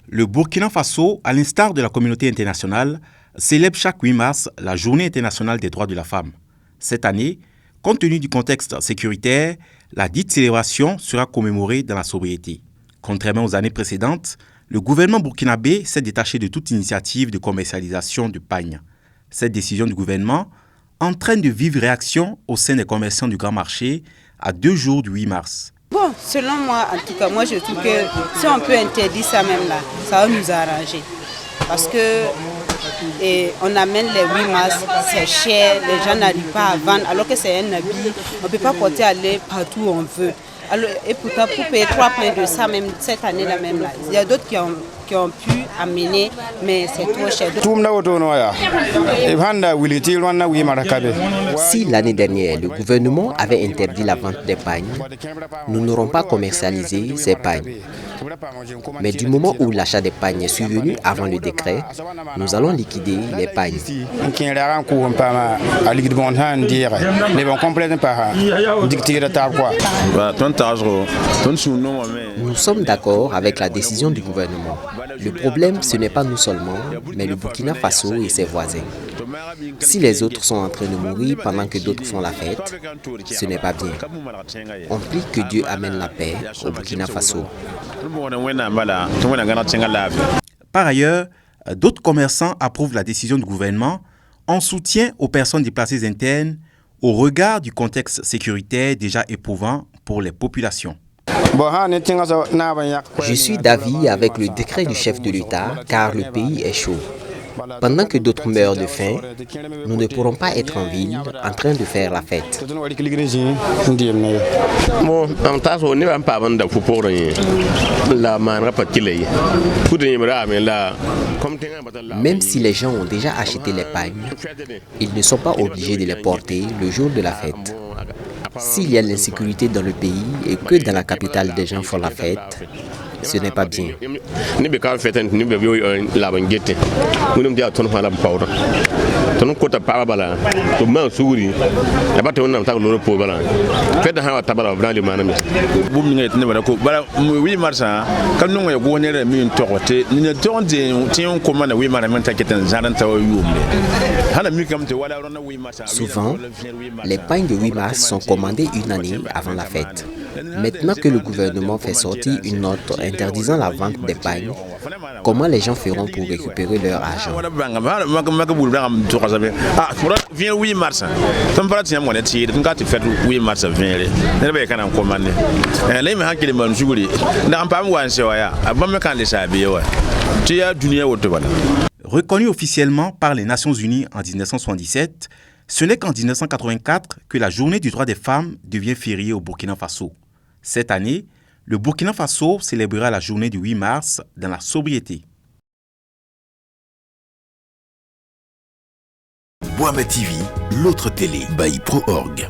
Le Burkina Faso, à l'instar de la communauté internationale, célèbre chaque 8 mars la Journée internationale des droits de la femme. Cette année, compte tenu du contexte sécuritaire, la dite célébration sera commémorée dans la sobriété. Contrairement aux années précédentes, le gouvernement burkinabé s'est détaché de toute initiative de commercialisation du pagne. Cette décision du gouvernement entraîne de vives réactions au sein des commerçants du grand marché à 2 jours du 8 mars. Bon, selon moi, en tout cas, moi je trouve que si on peut interdire ça même là, ça va nous arranger. Parce que on amène les 8 mars, c'est cher, les gens n'arrivent pas à vendre, alors que c'est un habit, on ne peut pas porter aller partout où on veut. Alors, et pourtant, pour payer 3 points de ça, même cette année-là, même là, il y a d'autres qui ont pu amener, mais c'est trop cher. Si l'année dernière, le gouvernement avait interdit la vente des pagnes, nous n'aurons pas commercialisé ces pagnes. Mais du moment où l'achat des pagnes est survenu avant le décret, nous allons liquider les pagnes. Nous sommes d'accord avec la décision du gouvernement. Le problème, ce n'est pas nous seulement, mais le Burkina Faso et ses voisins. Si les autres sont en train de mourir pendant que d'autres font la fête, ce n'est pas bien. On prie que Dieu amène la paix au Burkina Faso. Par ailleurs, d'autres commerçants approuvent la décision du gouvernement en soutien aux personnes déplacées internes au regard du contexte sécuritaire déjà éprouvant pour les populations. Je suis d'avis avec le décret du chef de l'État car le pays est chaud. Pendant que d'autres meurent de faim, nous ne pourrons pas être en ville en train de faire la fête. Même si les gens ont déjà acheté les pagnes, ils ne sont pas obligés de les porter le jour de la fête. S'il y a l'insécurité dans le pays et que dans la capitale des gens font la fête, ce n'est pas bien. Souvent, les pagnes de 8 mars sont commandées une année avant la fête. Maintenant que le gouvernement fait sortir une note interdisant la vente des pagnes, comment les gens feront pour récupérer leur argent? Reconnu officiellement par les Nations Unies en 1977, ce n'est qu'en 1984 que la Journée du droit des femmes devient fériée au Burkina Faso. Cette année, le Burkina Faso célébrera la journée du 8 mars dans la sobriété. Boama TV, l'autre télé, by Pro Org.